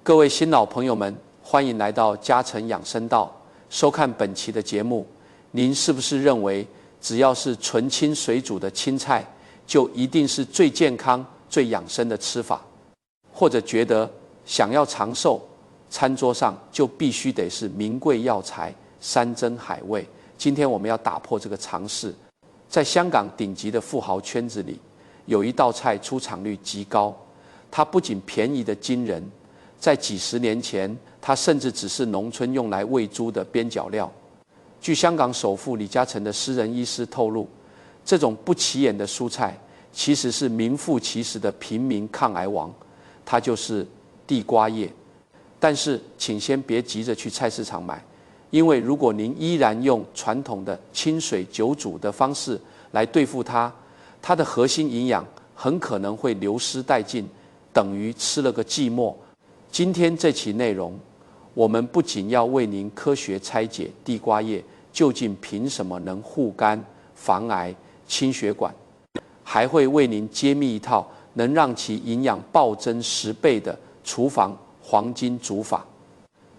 各位新老朋友们，欢迎来到嘉诚养生道，收看本期的节目。您是不是认为只要是纯青水煮的青菜，就一定是最健康、最养生的吃法？或者觉得想要长寿，餐桌上就必须得是名贵药材、山珍海味？今天我们要打破这个常识。在香港顶级的富豪圈子里，有一道菜出场率极高，它不仅便宜的惊人，在几十年前，它甚至只是农村用来喂猪的边角料。据香港首富李嘉诚的私人医师透露，这种不起眼的蔬菜其实是名副其实的平民抗癌王，它就是地瓜叶。但是请先别急着去菜市场买，因为如果您依然用传统的清水久煮的方式来对付它，它的核心营养很可能会流失殆尽，等于吃了个寂寞。今天这期内容，我们不仅要为您科学拆解地瓜叶究竟凭什么能护肝、防癌、清血管，还会为您揭秘一套能让其营养暴增10倍的厨房黄金煮法。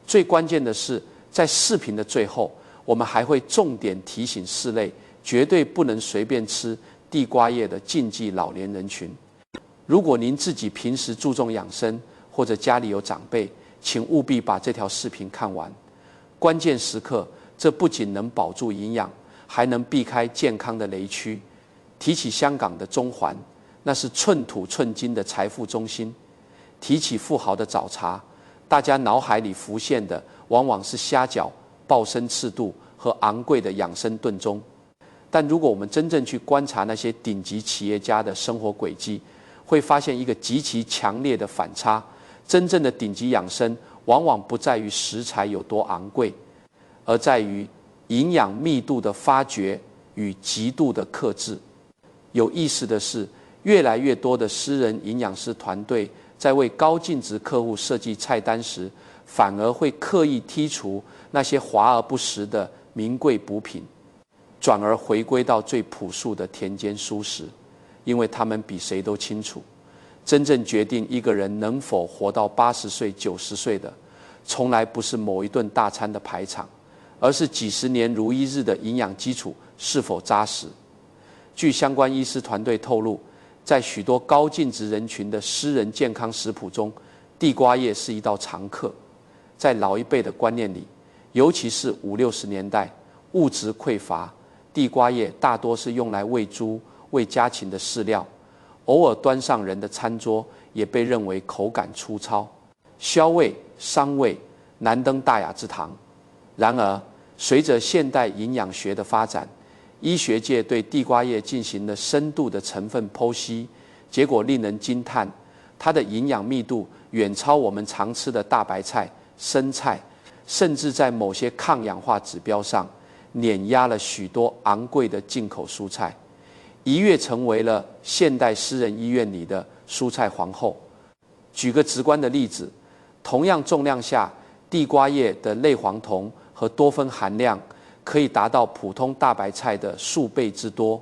最关键的是，在视频的最后，我们还会重点提醒4类绝对不能随便吃地瓜叶的禁忌老年人群。如果您自己平时注重养生，或者家里有长辈，请务必把这条视频看完。关键时刻，这不仅能保住营养，还能避开健康的雷区。提起香港的中环，那是寸土寸金的财富中心；提起富豪的早茶，大家脑海里浮现的往往是虾饺、鲍参翅肚和昂贵的养生炖盅。但如果我们真正去观察那些顶级企业家的生活轨迹，会发现一个极其强烈的反差。真正的顶级养生往往不在于食材有多昂贵，而在于营养密度的发掘与极度的克制。有意思的是，越来越多的私人营养师团队在为高净值客户设计菜单时，反而会刻意剔除那些华而不实的名贵补品，转而回归到最朴素的田间蔬食，因为他们比谁都清楚，真正决定一个人能否活到80岁、90岁的，从来不是某一顿大餐的排场，而是几十年如一日的营养基础是否扎实。据相关医师团队透露，在许多高净值人群的私人健康食谱中，地瓜叶是一道常客。在老一辈的观念里，尤其是50、60年代，物质匮乏，地瓜叶大多是用来喂猪、喂家禽的饲料，偶尔端上人的餐桌，也被认为口感粗糙、消胃、伤胃，难登大雅之堂。然而，随着现代营养学的发展，医学界对地瓜叶进行了深度的成分剖析，结果令人惊叹，它的营养密度远超我们常吃的大白菜、生菜，甚至在某些抗氧化指标上碾压了许多昂贵的进口蔬菜，一跃成为了现代私人医院里的蔬菜皇后。举个直观的例子，同样重量下，地瓜叶的类黄酮和多酚含量可以达到普通大白菜的数倍之多，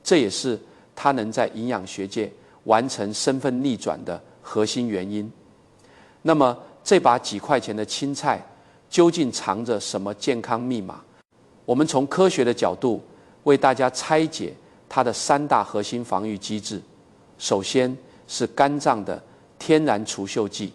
这也是它能在营养学界完成身份逆转的核心原因。那么，这把几块钱的青菜究竟藏着什么健康密码？我们从科学的角度为大家拆解它的3大核心防御机制。首先是肝脏的天然除锈剂。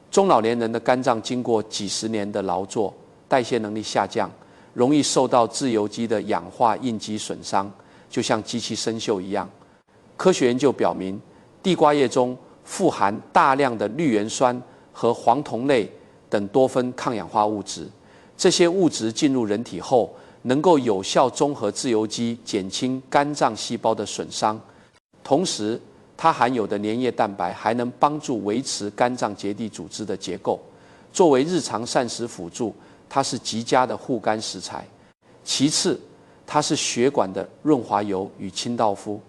中老年人的肝脏经过几十年的劳作，代谢能力下降，容易受到自由基的氧化应激损伤，就像机器生锈一样。科学研究表明，地瓜叶中富含大量的绿原酸和黄酮类等多酚抗氧化物质，这些物质进入人体后，能够有效中和自由基，减轻肝脏细胞的损伤。同时，它含有的粘液蛋白还能帮助维持肝脏结缔组织的结构。作为日常膳食辅助，它是极佳的护肝食材。其次，它是血管的润滑油与清道夫。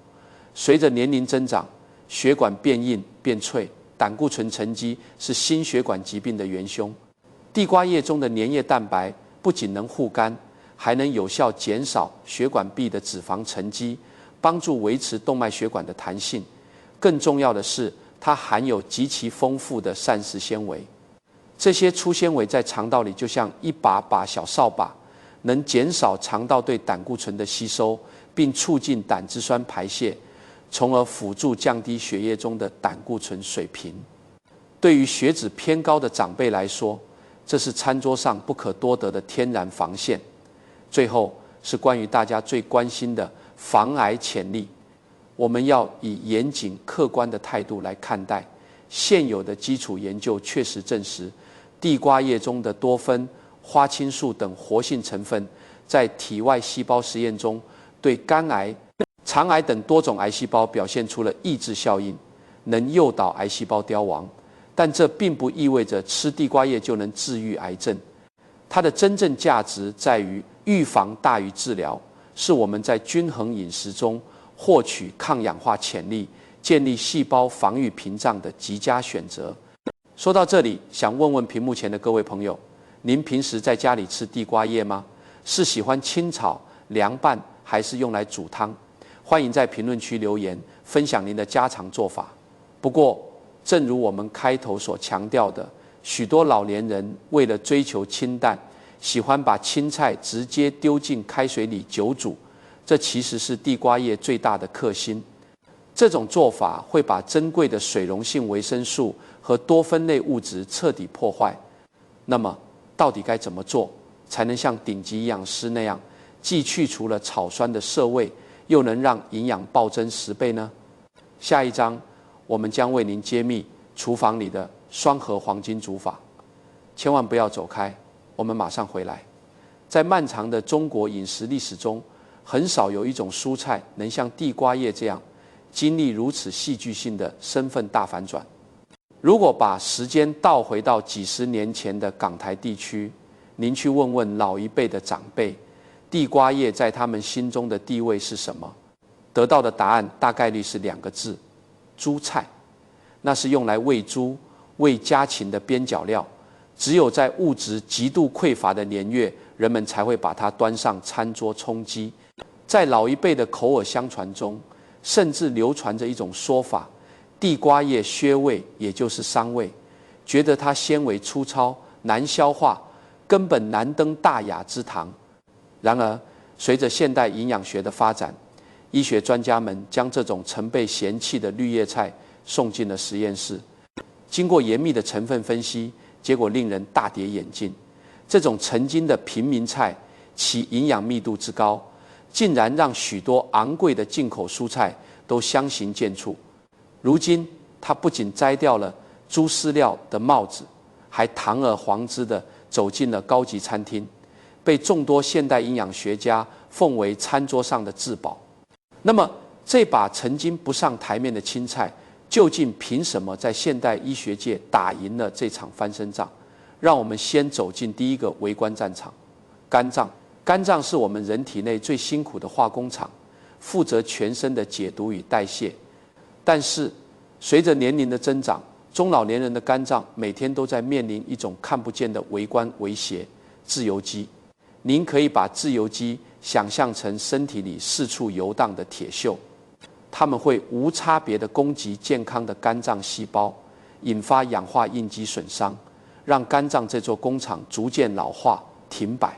随着年龄增长，血管变硬变脆，胆固醇沉积是心血管疾病的元凶。地瓜叶中的粘液蛋白不仅能护肝，还能有效减少血管壁的脂肪沉积，帮助维持动脉血管的弹性。更重要的是，它含有极其丰富的膳食纤维。这些粗纤维在肠道里就像一把把小扫把，能减少肠道对胆固醇的吸收，并促进胆汁酸排泄，从而辅助降低血液中的胆固醇水平。对于血脂偏高的长辈来说，这是餐桌上不可多得的天然防线。最后是关于大家最关心的防癌潜力，我们要以严谨客观的态度来看待。现有的基础研究确实证实，地瓜叶中的多酚、花青素等活性成分在体外细胞实验中对肝癌、肠癌等多种癌细胞表现出了抑制效应，能诱导癌细胞凋亡。但这并不意味着吃地瓜叶就能治愈癌症，它的真正价值在于预防大于治疗，是我们在均衡饮食中获取抗氧化潜力、建立细胞防御屏障的极佳选择。说到这里，想问问屏幕前的各位朋友，您平时在家里吃地瓜叶吗？是喜欢清炒、凉拌，还是用来煮汤？欢迎在评论区留言，分享您的家常做法。不过，正如我们开头所强调的，许多老年人为了追求清淡，喜欢把青菜直接丢进开水里久煮，这其实是地瓜叶最大的克星。这种做法会把珍贵的水溶性维生素和多酚类物质彻底破坏。那么，到底该怎么做，才能像顶级营养师那样，既去除了草酸的涩味，又能让营养暴增10倍呢？下一章我们将为您揭秘厨房里的双核黄金煮法，千万不要走开，我们马上回来。在漫长的中国饮食历史中，很少有一种蔬菜能像地瓜叶这样经历如此戏剧性的身份大反转。如果把时间倒回到几十年前的港台地区，您去问问老一辈的长辈，地瓜叶在他们心中的地位是什么？得到的答案大概率是2个字：猪菜。那是用来喂猪、喂家禽的边角料，只有在物质极度匮乏的年月，人们才会把它端上餐桌充饥。在老一辈的口耳相传中，甚至流传着一种说法：地瓜叶削胃，也就是伤胃，觉得它纤维粗糙、难消化，根本难登大雅之堂。然而，随着现代营养学的发展，医学专家们将这种曾被嫌弃的绿叶菜送进了实验室，经过严密的成分分析，结果令人大跌眼镜。这种曾经的平民菜，其营养密度之高，竟然让许多昂贵的进口蔬菜都相形见绌。如今，它不仅摘掉了猪饲料的帽子，还堂而皇之地走进了高级餐厅，被众多现代营养学家奉为餐桌上的至宝。那么，这把曾经不上台面的青菜，究竟凭什么在现代医学界打赢了这场翻身仗？让我们先走进第一个围观战场——肝脏。肝脏是我们人体内最辛苦的化工厂，负责全身的解毒与代谢。但是，随着年龄的增长，中老年人的肝脏每天都在面临一种看不见的微观威胁——自由基。您可以把自由基想象成身体里四处游荡的铁锈，它们会无差别地攻击健康的肝脏细胞，引发氧化应激损伤，让肝脏这座工厂逐渐老化停摆。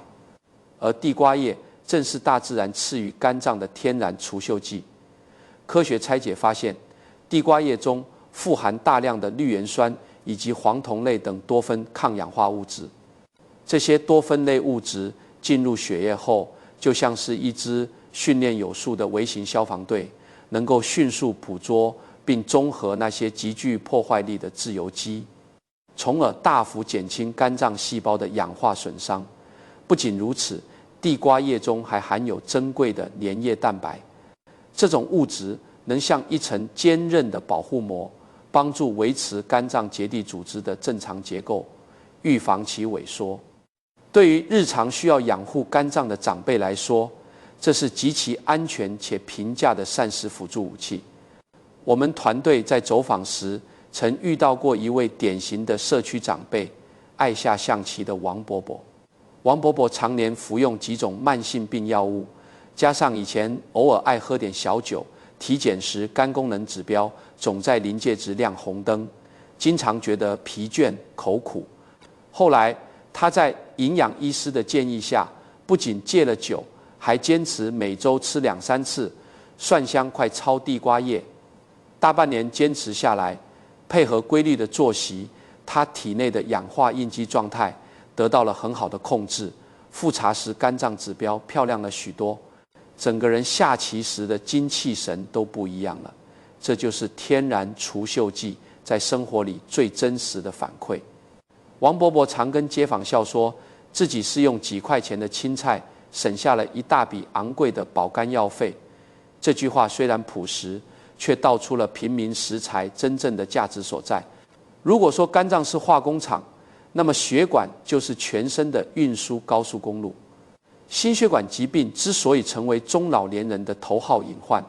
而地瓜叶正是大自然赐予肝脏的天然除锈剂。科学拆解发现，地瓜叶中富含大量的绿原酸以及黄酮类等多酚抗氧化物质。这些多酚类物质进入血液后，就像是一支训练有素的微型消防队，能够迅速捕捉并中和那些极具破坏力的自由基，从而大幅减轻肝脏细胞的氧化损伤。不仅如此，地瓜叶中还含有珍贵的粘液蛋白，这种物质能像一层坚韧的保护膜，帮助维持肝脏结缔组织的正常结构，预防其萎缩。对于日常需要养护肝脏的长辈来说，这是极其安全且平价的膳食辅助武器。我们团队在走访时，曾遇到过一位典型的社区长辈，爱下象棋的王伯伯。王伯伯常年服用几种慢性病药物，加上以前偶尔爱喝点小酒，体检时肝功能指标总在临界值亮红灯，经常觉得疲倦、口苦。后来他在营养医师的建议下，不仅戒了酒，还坚持每周吃2-3次蒜香快超地瓜叶。大半年坚持下来，配合规律的作息，他体内的氧化应激状态得到了很好的控制，复查时肝脏指标漂亮了许多，整个人下棋时的精气神都不一样了。这就是天然除锈剂在生活里最真实的反馈。王伯伯常跟街坊笑说，自己是用几块钱的青菜省下了一大笔昂贵的保肝药费。这句话虽然朴实，却道出了平民食材真正的价值所在。如果说肝脏是化工厂，那么血管就是全身的运输高速公路。心血管疾病之所以成为中老年人的头号隐患，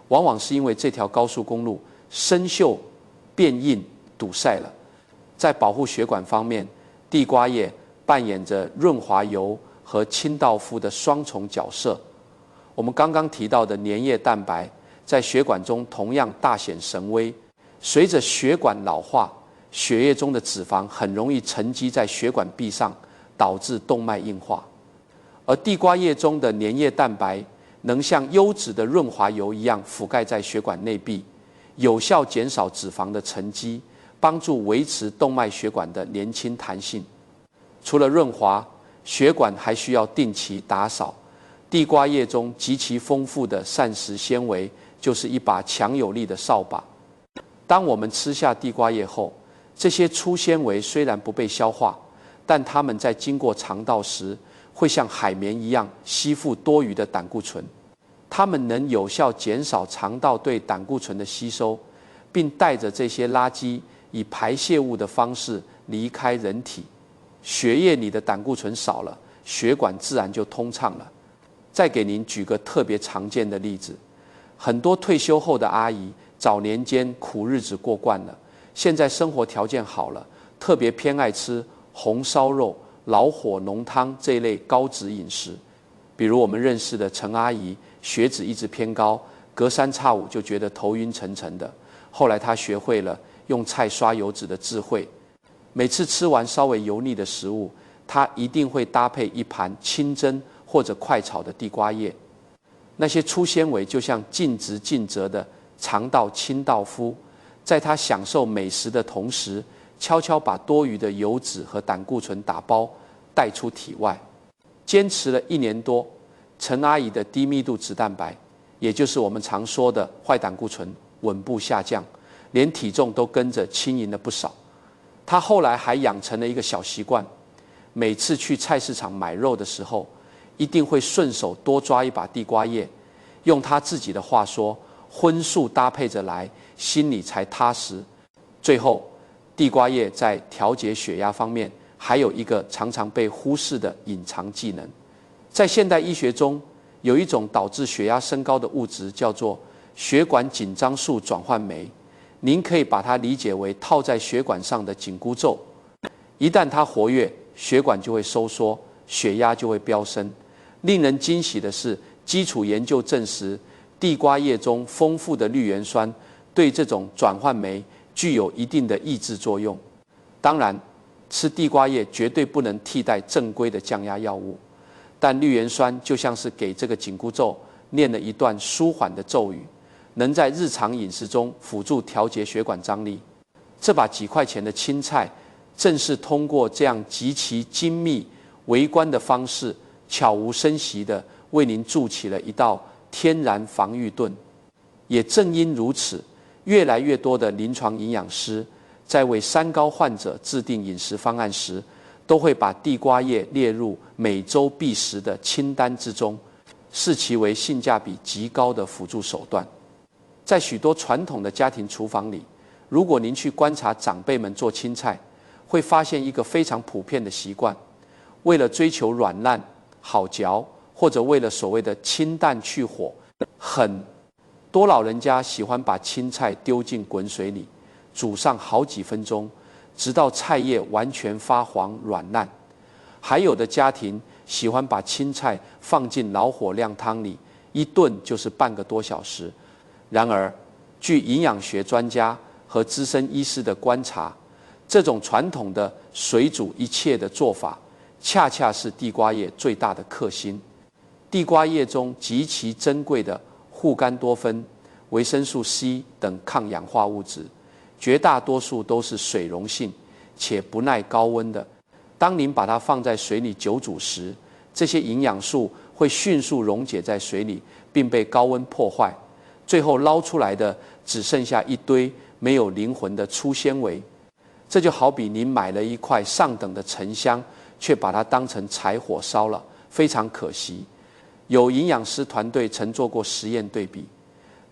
往往是因为这条高速公路生锈、变硬、堵塞了。在保护血管方面，地瓜叶扮演着润滑油和清道夫的双重角色。我们刚刚提到的粘液蛋白在血管中同样大显神威。随着血管老化，血液中的脂肪很容易沉积在血管壁上，导致动脉硬化。而地瓜叶中的粘液蛋白能像优质的润滑油一样覆盖在血管内壁，有效减少脂肪的沉积，帮助维持动脉血管的年轻弹性。除了润滑，血管还需要定期打扫。地瓜叶中极其丰富的膳食纤维就是一把强有力的扫把。当我们吃下地瓜叶后，这些粗纤维虽然不被消化，但它们在经过肠道时，会像海绵一样吸附多余的胆固醇。它们能有效减少肠道对胆固醇的吸收，并带着这些垃圾以排泄物的方式离开人体。血液里的胆固醇少了，血管自然就通畅了。再给您举个特别常见的例子，很多退休后的阿姨早年间苦日子过惯了，现在生活条件好了，特别偏爱吃红烧肉、老火浓汤这一类高脂饮食。比如我们认识的陈阿姨，血脂一直偏高，隔3差5就觉得头晕沉沉的。后来她学会了用菜刷油脂的智慧，每次吃完稍微油腻的食物，她一定会搭配一盘清蒸或者快炒的地瓜叶。那些粗纤维就像尽职尽责的肠道清道夫，在她享受美食的同时，悄悄把多余的油脂和胆固醇打包带出体外。坚持了1年多，陈阿姨的低密度脂蛋白，也就是我们常说的坏胆固醇，稳步下降，连体重都跟着轻盈了不少。她后来还养成了一个小习惯，每次去菜市场买肉的时候，一定会顺手多抓一把地瓜叶。用她自己的话说，荤素搭配着来，心里才踏实。最后，地瓜叶在调节血压方面还有一个常常被忽视的隐藏技能。在现代医学中，有一种导致血压升高的物质叫做血管紧张素转换酶，您可以把它理解为套在血管上的紧箍咒。一旦它活跃，血管就会收缩，血压就会飙升。令人惊喜的是，基础研究证实，地瓜叶中丰富的绿原酸对这种转换酶具有一定的抑制作用。当然，吃地瓜叶绝对不能替代正规的降压药物，但绿原酸就像是给这个紧箍咒念了一段舒缓的咒语，能在日常饮食中辅助调节血管张力。这把几块钱的青菜，正是通过这样极其精密微观的方式，悄无声息地为您筑起了一道天然防御盾。也正因如此，越来越多的临床营养师在为三高患者制定饮食方案时，都会把地瓜叶列入每周必食的清单之中，视其为性价比极高的辅助手段。在许多传统的家庭厨房里，如果您去观察长辈们做青菜，会发现一个非常普遍的习惯：为了追求软烂、好嚼，或者为了所谓的清淡去火，很多老人家喜欢把青菜丢进滚水里，煮上好几分钟，直到菜叶完全发黄软烂。还有的家庭喜欢把青菜放进老火靓汤里，一炖就是半个多小时。然而，据营养学专家和资深医师的观察，这种传统的水煮一切的做法，恰恰是地瓜叶最大的克星。地瓜叶中极其珍贵的护肝多酚、维生素 C 等抗氧化物质，绝大多数都是水溶性且不耐高温的。当您把它放在水里久煮时，这些营养素会迅速溶解在水里，并被高温破坏，最后捞出来的只剩下一堆没有灵魂的粗纤维。这就好比您买了一块上等的沉香，却把它当成柴火烧了，非常可惜。有营养师团队曾做过实验对比，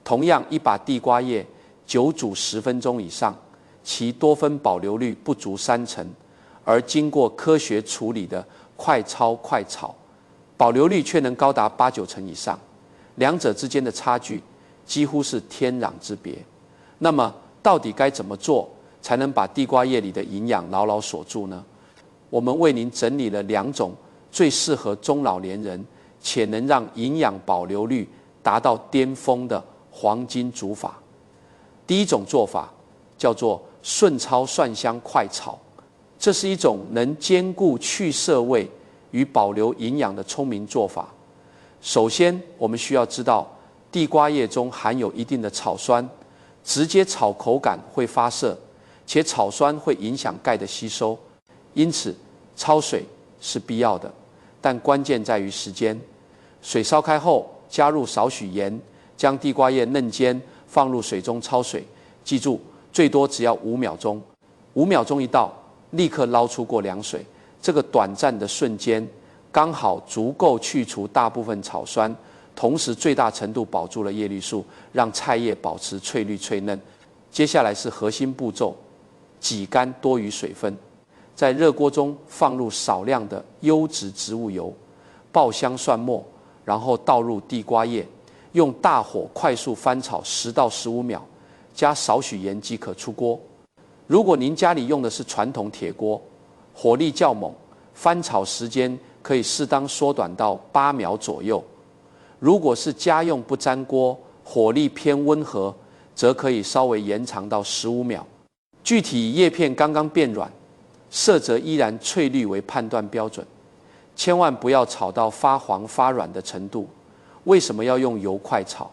同样一把地瓜叶久煮10分钟以上，其多酚保留率不足30%，而经过科学处理的快焯快炒，保留率却能高达8-9成以上，两者之间的差距几乎是天壤之别。那么到底该怎么做才能把地瓜叶里的营养牢牢锁住呢？我们为您整理了2种最适合中老年人且能让营养保留率达到巅峰的黄金煮法。第一种做法叫做顺焯蒜香快炒，这是一种能兼顾去涩味与保留营养的聪明做法。首先，我们需要知道地瓜叶中含有一定的草酸，直接炒口感会发涩，且草酸会影响钙的吸收，因此焯水是必要的，但关键在于时间。水烧开后，加入少许盐，将地瓜叶嫩尖放入水中焯水，记住最多只要5秒钟。5秒钟一到，立刻捞出过凉水。这个短暂的瞬间刚好足够去除大部分草酸，同时最大程度保住了叶绿素，让菜叶保持翠绿脆嫩。接下来是核心步骤，挤干多余水分，在热锅中放入少量的优质植物油，爆香蒜末，然后倒入地瓜叶，用大火快速翻炒10到15秒，加少许盐即可出锅。如果您家里用的是传统铁锅，火力较猛，翻炒时间可以适当缩短到8秒左右。如果是家用不粘锅，火力偏温和，则可以稍微延长到15秒。具体叶片刚刚变软，色泽依然翠绿为判断标准，千万不要炒到发黄发软的程度。为什么要用油快炒？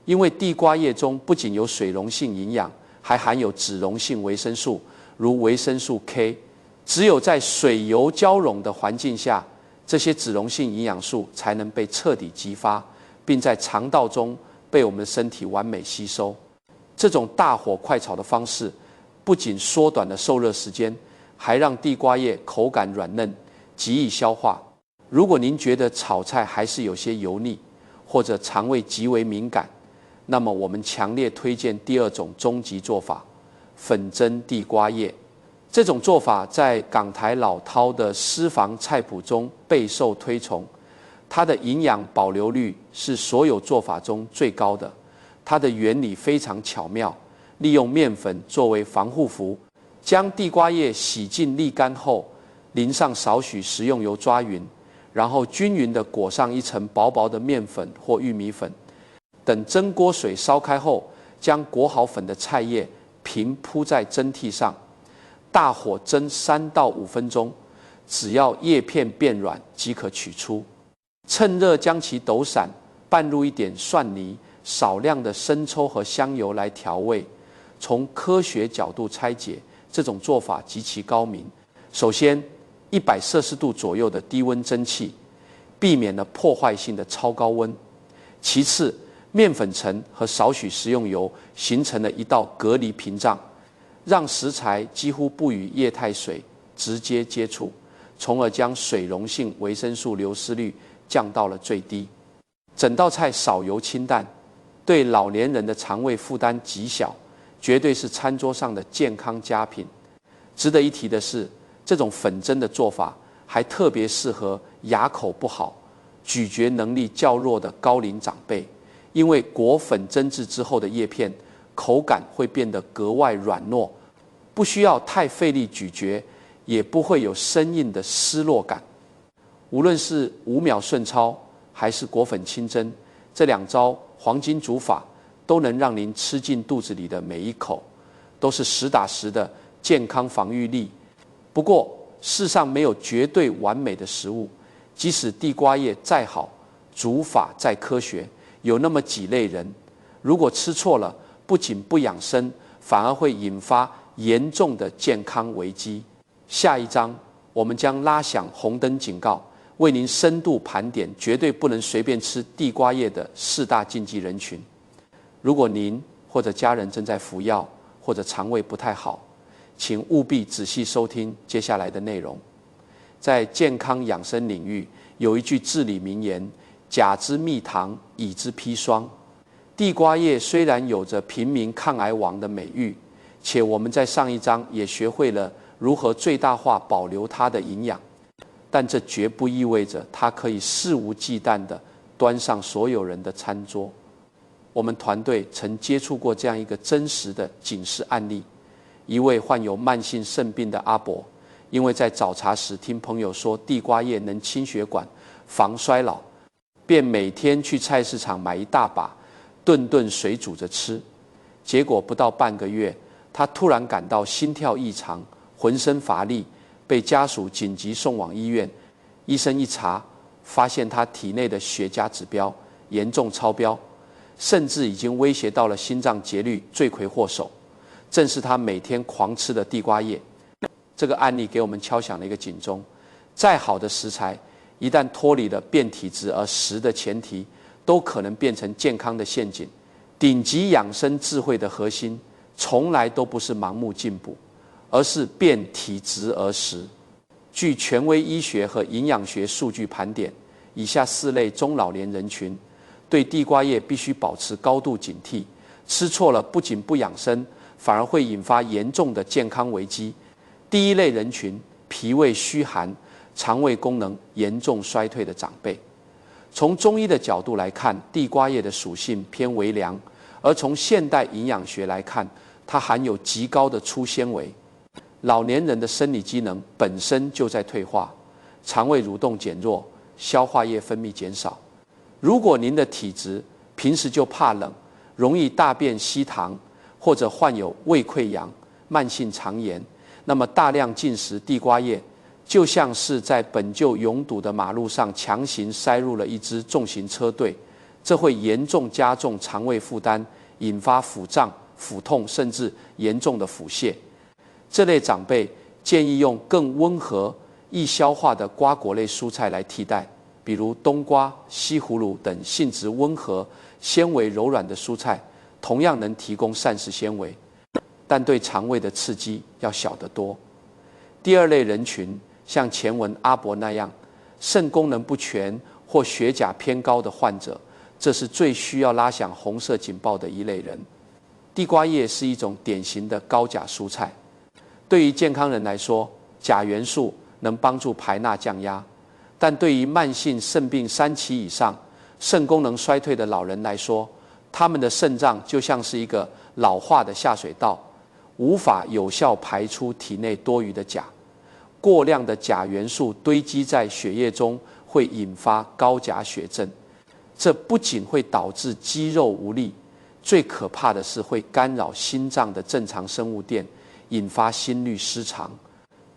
因为地瓜叶中不仅有水溶性营养，还含有脂溶性维生素，如维生素 K。只有在水油交融的环境下，这些脂溶性营养素才能被彻底激发，并在肠道中被我们的身体完美吸收。这种大火快炒的方式，不仅缩短了受热时间，还让地瓜叶口感软嫩，极易消化。如果您觉得炒菜还是有些油腻，或者肠胃极为敏感，那么我们强烈推荐第2种终极做法——粉蒸地瓜叶。这种做法在港台老饕的私房菜谱中备受推崇，它的营养保留率是所有做法中最高的。它的原理非常巧妙，利用面粉作为防护服，将地瓜叶洗净沥干后，淋上少许食用油抓匀，然后均匀地裹上一层薄薄的面粉或玉米粉。等蒸锅水烧开后，将裹好粉的菜叶平铺在蒸屉上，大火蒸3到5分钟，只要叶片变软即可取出。趁热将其抖散，拌入一点蒜泥、少量的生抽和香油来调味。从科学角度拆解，这种做法极其高明。首先，100摄氏度左右的低温蒸汽，避免了破坏性的超高温。其次，面粉层和少许食用油形成了一道隔离屏障，让食材几乎不与液态水直接接触，从而将水溶性维生素流失率降到了最低。整道菜少油清淡，对老年人的肠胃负担极小，绝对是餐桌上的健康佳品。值得一提的是，这种粉蒸的做法还特别适合牙口不好、咀嚼能力较弱的高龄长辈，因为裹粉蒸制之后的叶片口感会变得格外软糯，不需要太费力咀嚼，也不会有生硬的失落感。无论是5秒顺焯还是裹粉清蒸，这2招黄金煮法都能让您吃进肚子里的每一口，都是实打实的健康防御力。不过，世上没有绝对完美的食物，即使地瓜叶再好，煮法再科学，有那么几类人，如果吃错了，不仅不养生，反而会引发严重的健康危机。下一章我们将拉响红灯警告，为您深度盘点绝对不能随便吃地瓜叶的4大禁忌人群。如果您或者家人正在服药，或者肠胃不太好，请务必仔细收听接下来的内容。在健康养生领域，有一句至理名言：甲之蜜糖，乙之砒霜。地瓜叶虽然有着平民抗癌王的美誉，且我们在上一章也学会了如何最大化保留它的营养，但这绝不意味着它可以肆无忌惮地端上所有人的餐桌。我们团队曾接触过这样一个真实的警示案例：一位患有慢性肾病的阿伯，因为在早茶时听朋友说地瓜叶能清血管、防衰老，便每天去菜市场买一大把，顿顿水煮着吃。结果不到半个月，他突然感到心跳异常，浑身乏力，被家属紧急送往医院。医生一查，发现他体内的血钾指标严重超标，甚至已经威胁到了心脏节律，罪魁祸首正是他每天狂吃的地瓜叶。这个案例给我们敲响了一个警钟：再好的食材，一旦脱离了变体质而食的前提，都可能变成健康的陷阱。顶级养生智慧的核心，从来都不是盲目进补，而是变体质而食。据权威医学和营养学数据盘点，以下4类中老年人群对地瓜叶必须保持高度警惕，吃错了不仅不养生，反而会引发严重的健康危机。第一类人群，脾胃虚寒、肠胃功能严重衰退的长辈。从中医的角度来看，地瓜叶的属性偏微凉，而从现代营养学来看，它含有极高的粗纤维。老年人的生理机能本身就在退化，肠胃蠕动减弱，消化液分泌减少。如果您的体质平时就怕冷，容易大便稀糖，或者患有胃溃疡、慢性肠炎，那么大量进食地瓜叶，就像是在本就拥堵的马路上强行塞入了一支重型车队，这会严重加重肠胃负担，引发腹胀、腹痛，甚至严重的腹泻。这类长辈建议用更温和、易消化的瓜果类蔬菜来替代，比如冬瓜、西葫芦等性质温和、纤维柔软的蔬菜，同样能提供膳食纤维，但对肠胃的刺激要小得多。第二类人群，像前文阿伯那样，肾功能不全或血钾偏高的患者，这是最需要拉响红色警报的一类人。地瓜叶是一种典型的高钾蔬菜，对于健康人来说，钾元素能帮助排钠降压，但对于慢性肾病3期以上、肾功能衰退的老人来说，他们的肾脏就像是一个老化的下水道，无法有效排出体内多余的钾。过量的钾元素堆积在血液中，会引发高钾血症。这不仅会导致肌肉无力，最可怕的是会干扰心脏的正常生物电，引发心律失常。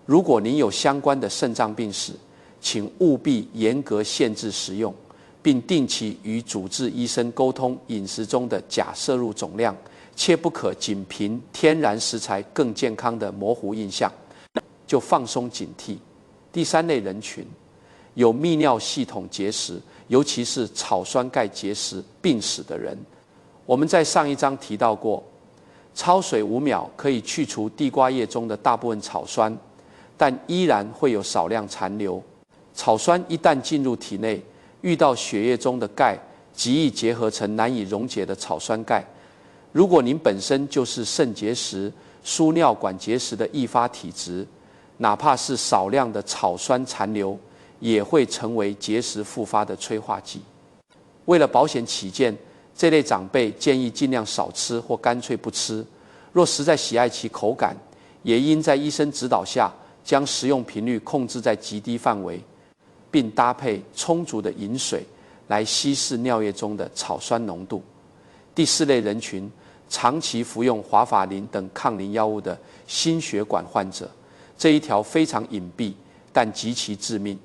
如果您有相关的肾脏病史，请务必严格限制食用，并定期与主治医生沟通饮食中的钾摄入总量，切不可仅凭天然食材更健康的模糊印象就放松警惕。第3类人群，有泌尿系统结石，尤其是草酸钙结石病史的人。我们在上一章提到过，焯水5秒可以去除地瓜叶中的大部分草酸，但依然会有少量残留。草酸一旦进入体内，遇到血液中的钙，极易结合成难以溶解的草酸钙。如果您本身就是肾结石、输尿管结石的易发体质，哪怕是少量的草酸残留，也会成为结石复发的催化剂。为了保险起见，这类长辈建议尽量少吃或干脆不吃。若实在喜爱其口感，也应在医生指导下将食用频率控制在极低范围，并搭配充足的饮水来稀释尿液中的草酸浓度。第4类人群，长期服用华法林等抗凝药物的心血管患者，这一条非常隐蔽，但极其致命。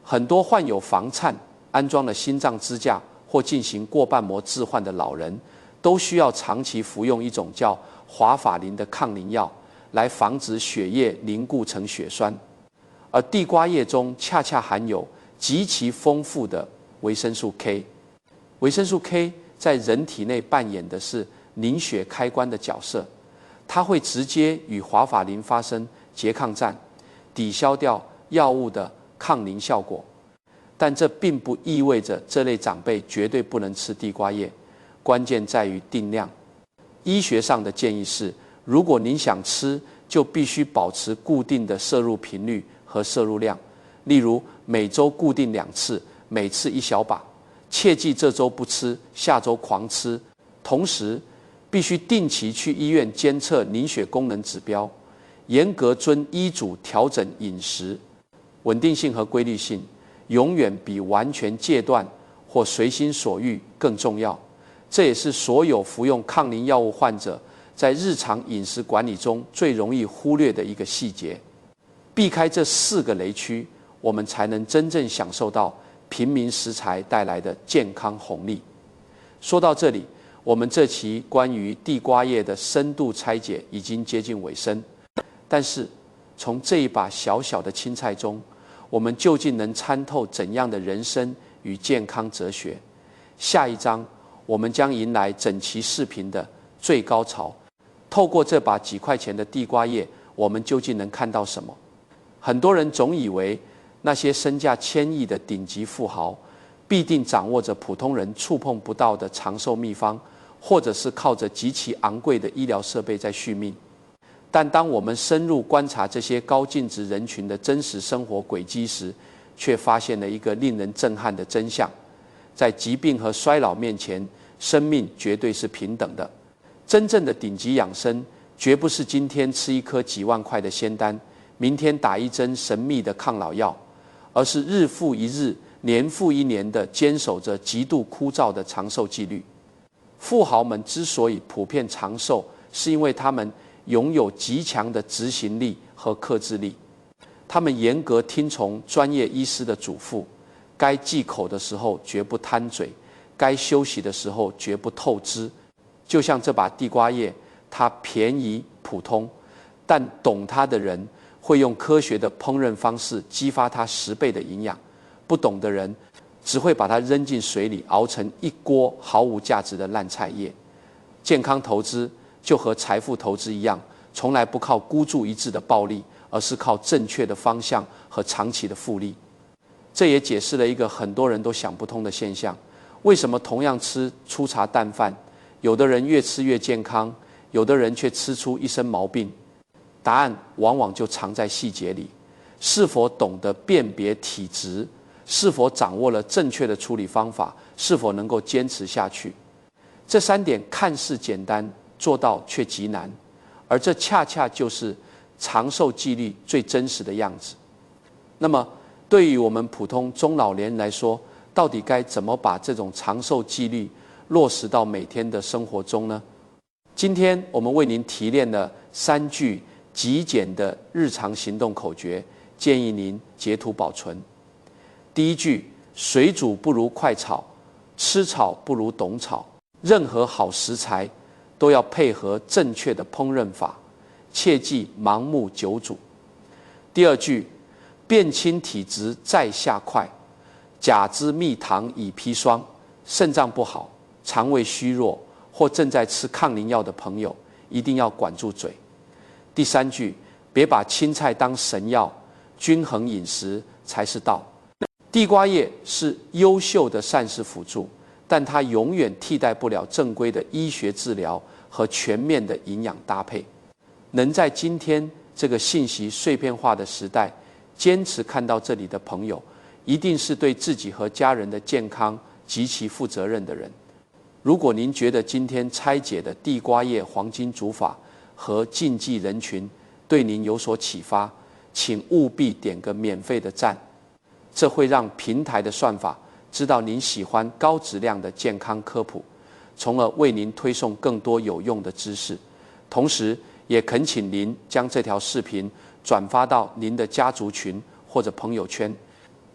很多患有房颤、安装了心脏支架或进行过瓣膜置换的老人，都需要长期服用一种叫华法林的抗凝药，来防止血液凝固成血栓。而地瓜叶中恰恰含有极其丰富的维生素 K， 维生素 K 在人体内扮演的是凝血开关的角色，它会直接与华法林发生拮抗战，抵消掉药物的抗凝效果。但这并不意味着这类长辈绝对不能吃地瓜叶，关键在于定量。医学上的建议是，如果您想吃，就必须保持固定的摄入频率和摄入量，例如每周固定2次，每次1小把。切记这周不吃，下周狂吃。同时，必须定期去医院监测凝血功能指标，严格遵医嘱调整饮食。稳定性和规律性永远比完全戒断或随心所欲更重要。这也是所有服用抗凝药物患者在日常饮食管理中最容易忽略的一个细节。避开这4个雷区，我们才能真正享受到平民食材带来的健康红利。说到这里，我们这期关于地瓜叶的深度拆解已经接近尾声。但是，从这一把小小的青菜中，我们究竟能参透怎样的人生与健康哲学？下一章，我们将迎来整期视频的最高潮。透过这把几块钱的地瓜叶，我们究竟能看到什么？很多人总以为那些身价千亿的顶级富豪必定掌握着普通人触碰不到的长寿秘方，或者是靠着极其昂贵的医疗设备在续命。但当我们深入观察这些高净值人群的真实生活轨迹时，却发现了一个令人震撼的真相：在疾病和衰老面前，生命绝对是平等的。真正的顶级养生，绝不是今天吃一颗几万块的仙丹，明天打一针神秘的抗老药，而是日复一日、年复一年地坚守着极度枯燥的长寿纪律。富豪们之所以普遍长寿，是因为他们拥有极强的执行力和克制力。他们严格听从专业医师的嘱咐，该忌口的时候绝不贪嘴，该休息的时候绝不透支。就像这把地瓜叶，它便宜普通，但懂它的人会用科学的烹饪方式激发它10倍的营养，不懂的人只会把它扔进水里，熬成一锅毫无价值的烂菜叶。健康投资就和财富投资一样，从来不靠孤注一掷的暴利，而是靠正确的方向和长期的复利。这也解释了一个很多人都想不通的现象：为什么同样吃粗茶淡饭，有的人越吃越健康，有的人却吃出一身毛病？答案往往就藏在细节里。是否懂得辨别体质？是否掌握了正确的处理方法？是否能够坚持下去？这3点看似简单，做到却极难，而这恰恰就是长寿纪律最真实的样子。那么，对于我们普通中老年人来说，到底该怎么把这种长寿纪律落实到每天的生活中呢？今天我们为您提炼了3句极简的日常行动口诀，建议您截图保存。第一句：水煮不如快炒，吃炒不如懂炒。任何好食材都要配合正确的烹饪法，切忌盲目久煮。第二句：辨清体质再下快，假之蜜糖以砒霜。肾脏不好、肠胃虚弱或正在吃抗凝药的朋友，一定要管住嘴。第3句：别把青菜当神药，均衡饮食才是道。地瓜叶是优秀的膳食辅助，但它永远替代不了正规的医学治疗和全面的营养搭配。能在今天这个信息碎片化的时代，坚持看到这里的朋友，一定是对自己和家人的健康极其负责任的人。如果您觉得今天拆解的地瓜叶黄金煮法和禁忌人群对您有所启发，请务必点个免费的赞，这会让平台的算法知道您喜欢高质量的健康科普，从而为您推送更多有用的知识。同时，也恳请您将这条视频转发到您的家族群或者朋友圈。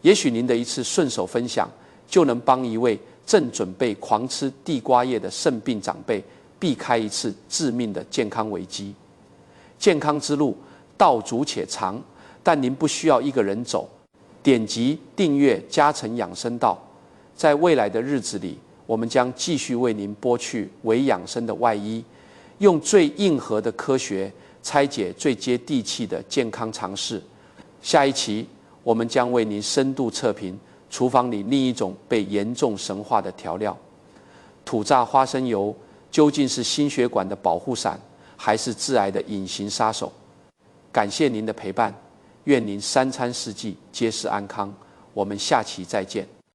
也许您的一次顺手分享，就能帮一位正准备狂吃地瓜叶的肾病长辈避开一次致命的健康危机。健康之路道阻且长，但您不需要一个人走。点击订阅嘉诚养生道，在未来的日子里，我们将继续为您剥去伪养生的外衣，用最硬核的科学拆解最接地气的健康常识。下一期我们将为您深度测评厨房里另一种被严重神化的调料——土榨花生油，究竟是心血管的保护伞，还是致癌的隐形杀手？感谢您的陪伴，愿您三餐四季皆是安康。我们下期再见。